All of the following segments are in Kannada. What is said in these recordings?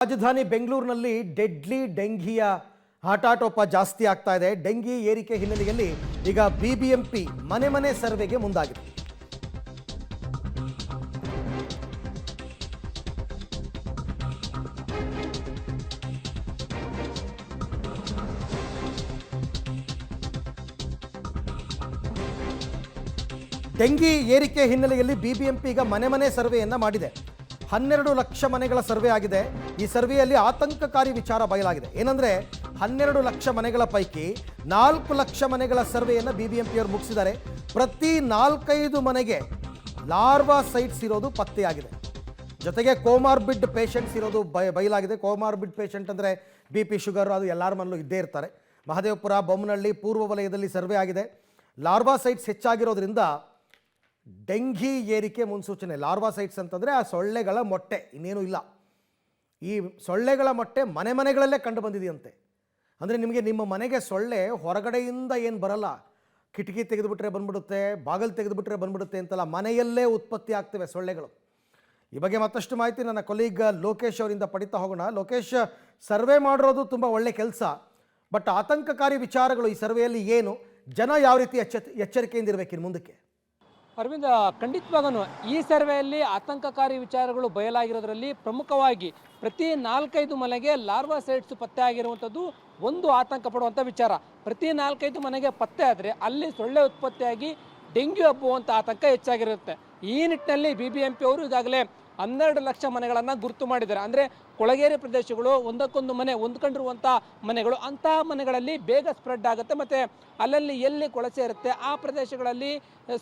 ರಾಜಧಾನಿ ಬೆಂಗಳೂರಿನಲ್ಲಿ ಡೆಡ್ಲಿ ಡೆಂಗಿಯ ಆಟಾಟೋಪ ಜಾಸ್ತಿ ಆಗ್ತಾ ಇದೆ. ಡೆಂಗಿ ಏರಿಕೆ ಹಿನ್ನೆಲೆಯಲ್ಲಿ ಈಗ ಬಿಬಿಎಂಪಿ ಮನೆ ಮನೆ ಸರ್ವೆಗೆ ಮುಂದಾಗಿದೆ. ಡೆಂಗಿ ಏರಿಕೆ ಹಿನ್ನೆಲೆಯಲ್ಲಿ ಬಿಬಿಎಂಪಿ ಈಗ ಮನೆ ಮನೆ ಸರ್ವೆಯನ್ನ ಮಾಡಿದೆ. 12 ಲಕ್ಷ ಮನೆಗಳ ಸರ್ವೆ ಆಗಿದೆ. ಈ ಸರ್ವೆಯಲ್ಲಿ ಆತಂಕಕಾರಿ ವಿಚಾರ ಬಯಲಾಗಿದೆ. ಏನಂದ್ರೆ 12 ಲಕ್ಷ ಮನೆಗಳ ಪೈಕಿ 4 ಲಕ್ಷ ಮನೆಗಳ ಸರ್ವೆಯನ್ನು ಬಿಬಿಎಂಪಿಯವರು ಮುಗಿಸಿದ್ದಾರೆ. ಪ್ರತಿ 4-5 ಮನೆಗೆ ಲಾರ್ವಾ ಸೈಟ್ಸ್ ಇರೋದು ಪತ್ತೆಯಾಗಿದೆ. ಜೊತೆಗೆ ಕೋಮಾರ್ಬಿಡ್ ಪೇಷಂಟ್ಸ್ ಇರೋದು ಬಯಲಾಗಿದೆ. ಕೋಮಾರ್ಬಿಡ್ ಪೇಷಂಟ್ ಅಂದರೆ BP ಶುಗರ್ ಅದು ಎಲ್ಲರ ಮನಲ್ಲೂ ಇದ್ದೇ ಇರ್ತಾರೆ. ಮಹದೇವಪುರ, ಬೊಮ್ಮನಹಳ್ಳಿ, ಪೂರ್ವ ವಲಯದಲ್ಲಿ ಸರ್ವೆ ಆಗಿದೆ. ಲಾರ್ವಾ ಸೈಟ್ಸ್ ಹೆಚ್ಚಾಗಿರೋದ್ರಿಂದ ಡೆಂಗಿ ಏರಿಕೆ ಮುನ್ಸೂಚನೆ. ಲಾರ್ವಾ ಸೈಟ್ಸ್ ಅಂತಂದರೆ ಆ ಸೊಳ್ಳೆಗಳ ಮೊಟ್ಟೆ, ಇನ್ನೇನು ಇಲ್ಲ. ಈ ಸೊಳ್ಳೆಗಳ ಮೊಟ್ಟೆ ಮನೆ ಮನೆಗಳಲ್ಲೇ ಕಂಡು ಬಂದಿದೆಯಂತೆ. ಅಂದರೆ ನಿಮಗೆ ನಿಮ್ಮ ಮನೆಗೆ ಸೊಳ್ಳೆ ಹೊರಗಡೆಯಿಂದ ಏನು ಬರಲ್ಲ, ಕಿಟಕಿ ತೆಗೆದುಬಿಟ್ರೆ ಬಂದ್ಬಿಡುತ್ತೆ, ಬಾಗಿಲು ತೆಗೆದುಬಿಟ್ರೆ ಬಂದ್ಬಿಡುತ್ತೆ ಅಂತಲ್ಲ, ಮನೆಯಲ್ಲೇ ಉತ್ಪತ್ತಿ ಆಗ್ತವೆ ಸೊಳ್ಳೆಗಳು. ಈ ಬಗ್ಗೆ ಮತ್ತಷ್ಟು ಮಾಹಿತಿ ನನ್ನ ಕೊಲೀಗ್ ಲೋಕೇಶ್ ಅವರಿಂದ ಪಡಿತಾ ಹೋಗೋಣ. ಲೋಕೇಶ್, ಸರ್ವೆ ಮಾಡಿರೋದು ತುಂಬ ಒಳ್ಳೆ ಕೆಲಸ, ಬಟ್ ಆತಂಕಕಾರಿ ವಿಚಾರಗಳು ಈ ಸರ್ವೆಯಲ್ಲಿ ಏನು? ಜನ ಯಾವ ರೀತಿ ಎಚ್ಚರಿಕೆಯಿಂದ ಇರಬೇಕಿನ್ನು ಮುಂದಕ್ಕೆ? ಅರವಿಂದ, ಖಂಡಿತವಾಗೂ ಈ ಸರ್ವೆಯಲ್ಲಿ ಆತಂಕಕಾರಿ ವಿಚಾರಗಳು ಬಯಲಾಗಿರೋದ್ರಲ್ಲಿ ಪ್ರಮುಖವಾಗಿ ಪ್ರತಿ 4-5 ಮನೆಗೆ ಲಾರ್ವಾ ಸೈಟ್ಸ್ ಪತ್ತೆ ಆಗಿರುವಂಥದ್ದು ಒಂದು ಆತಂಕ ಪಡುವಂಥ ವಿಚಾರ. ಪ್ರತಿ 4-5 ಮನೆಗೆ ಪತ್ತೆ ಆದರೆ ಅಲ್ಲಿ ಸೊಳ್ಳೆ ಉತ್ಪತ್ತಿಯಾಗಿ ಡೆಂಗ್ಯೂ ಹಬ್ಬುವಂಥ ಆತಂಕ ಹೆಚ್ಚಾಗಿರುತ್ತೆ. ಈ ನಿಟ್ಟಿನಲ್ಲಿ BBMP ಅವರು ಈಗಾಗಲೇ 12 ಲಕ್ಷ ಮನೆಗಳನ್ನು ಗುರುತು ಮಾಡಿದ್ದಾರೆ. ಅಂದರೆ ಕೊಳಗೇರಿ ಪ್ರದೇಶಗಳು, ಒಂದಕ್ಕೊಂದು ಮನೆ ಹೊಂದ್ಕೊಂಡಿರುವಂಥ ಮನೆಗಳು, ಅಂತಹ ಮನೆಗಳಲ್ಲಿ ಬೇಗ ಸ್ಪ್ರೆಡ್ ಆಗುತ್ತೆ ಮತ್ತು ಅಲ್ಲಲ್ಲಿ ಎಲ್ಲಿ ಕೊಳಚೆ ಇರುತ್ತೆ ಆ ಪ್ರದೇಶಗಳಲ್ಲಿ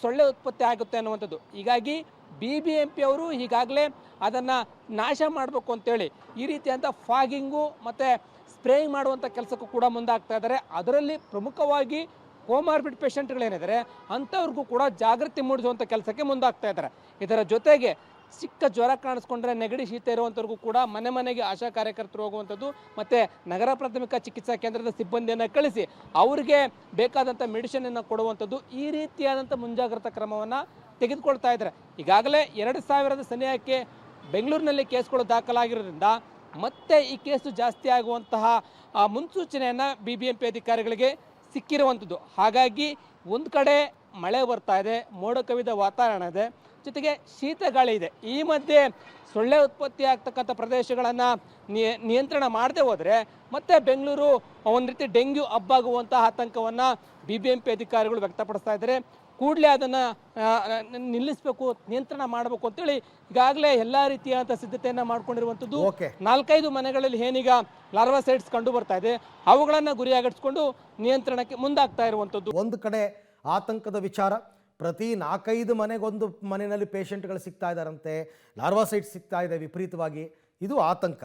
ಸೊಳ್ಳೆ ಉತ್ಪತ್ತಿ ಆಗುತ್ತೆ ಅನ್ನುವಂಥದ್ದು. ಹೀಗಾಗಿ BBMP ಅವರು ಈಗಾಗಲೇ ಅದನ್ನು ನಾಶ ಮಾಡಬೇಕು ಅಂತೇಳಿ ಈ ರೀತಿಯಂಥ ಫಾಗಿಂಗು ಮತ್ತು ಸ್ಪ್ರೇಯಿಂಗ್ ಮಾಡುವಂಥ ಕೆಲಸಕ್ಕೂ ಕೂಡ ಮುಂದಾಗ್ತಾ ಇದ್ದಾರೆ. ಅದರಲ್ಲಿ ಪ್ರಮುಖವಾಗಿ ಕೋಮಾರ್ಬಿಡ್ ಪೇಷಂಟ್ಗಳೇನಿದ್ದಾರೆ ಅಂಥವ್ರಿಗೂ ಕೂಡ ಜಾಗೃತಿ ಮೂಡಿಸುವಂಥ ಕೆಲಸಕ್ಕೆ ಮುಂದಾಗ್ತಾ ಇದ್ದಾರೆ. ಇದರ ಜೊತೆಗೆ ಚಿಕ್ಕ ಜ್ವರ ಕಾಣಿಸ್ಕೊಂಡ್ರೆ, ನೆಗಡಿ, ಶೀತ ಇರುವಂಥವ್ರಿಗೂ ಕೂಡ ಮನೆ ಮನೆಗೆ ಆಶಾ ಕಾರ್ಯಕರ್ತರು ಹೋಗುವಂಥದ್ದು ಮತ್ತು ನಗರ ಪ್ರಾಥಮಿಕ ಚಿಕಿತ್ಸಾ ಕೇಂದ್ರದ ಸಿಬ್ಬಂದಿಯನ್ನು ಕಳಿಸಿ ಅವರಿಗೆ ಬೇಕಾದಂಥ ಮೆಡಿಸಿನನ್ನು ಕೊಡುವಂಥದ್ದು, ಈ ರೀತಿಯಾದಂಥ ಮುಂಜಾಗ್ರತಾ ಕ್ರಮವನ್ನು ತೆಗೆದುಕೊಳ್ತಾ ಇದ್ದಾರೆ. ಈಗಾಗಲೇ 2000 ಸನಿಹಕ್ಕೆ ಬೆಂಗಳೂರಿನಲ್ಲಿ ಕೇಸ್ಗಳು ದಾಖಲಾಗಿರೋದ್ರಿಂದ ಮತ್ತೆ ಈ ಕೇಸು ಜಾಸ್ತಿ ಆಗುವಂತಹ ಮುನ್ಸೂಚನೆಯನ್ನು BBMP ಅಧಿಕಾರಿಗಳಿಗೆ ಸಿಕ್ಕಿರುವಂಥದ್ದು. ಹಾಗಾಗಿ ಒಂದು ಕಡೆ ಮಳೆ ಬರ್ತಾ ಇದೆ, ಮೋಡ ಕವಿದ ವಾತಾವರಣ ಇದೆ, ಜೊತೆಗೆ ಶೀತ ಗಾಳಿ ಇದೆ. ಈ ಮಧ್ಯೆ ಸೊಳ್ಳೆ ಉತ್ಪತ್ತಿ ಆಗ್ತಕ್ಕಂಥ ಪ್ರದೇಶಗಳನ್ನು ನಿಯಂತ್ರಣ ಮಾಡದೆ ಹೋದರೆ ಮತ್ತೆ ಬೆಂಗಳೂರು ಒಂದು ರೀತಿ ಡೆಂಗ್ಯೂ ಹಬ್ಬಾಗುವಂತಹ ಆತಂಕವನ್ನು BBMP ಅಧಿಕಾರಿಗಳು ವ್ಯಕ್ತಪಡಿಸ್ತಾ ಇದ್ದಾರೆ. ಕೂಡಲೇ ಅದನ್ನು ನಿಲ್ಲಿಸಬೇಕು, ನಿಯಂತ್ರಣ ಮಾಡಬೇಕು ಅಂತೇಳಿ ಈಗಾಗಲೇ ಎಲ್ಲ ರೀತಿಯಾದಂಥ ಸಿದ್ಧತೆಯನ್ನು ಮಾಡ್ಕೊಂಡಿರುವಂಥದ್ದು. 4-5 ಮನೆಗಳಲ್ಲಿ ಏನೀಗ ಲಾರ್ವಾ ಸೈಟ್ಸ್ ಕಂಡು ಬರ್ತಾ ಇದೆ, ಅವುಗಳನ್ನು ಗುರಿಯಾಗಿಟ್ಸ್ಕೊಂಡು ನಿಯಂತ್ರಣಕ್ಕೆ ಮುಂದಾಗ್ತಾ ಇರುವಂಥದ್ದು. ಒಂದು ಕಡೆ ಆತಂಕದ ವಿಚಾರ, ಪ್ರತಿ 4-5 ಮನೆಗೊಂದು ಮನೆಯಲ್ಲಿ ಪೇಷಂಟ್ಗಳು ಸಿಗ್ತಾ ಇದ್ದಾರಂತೆ, ಲಾರ್ವಾ ಸೈಟ್ಸ್ ಸಿಗ್ತಾ ಇದೆ ವಿಪರೀತವಾಗಿ, ಇದು ಆತಂಕ.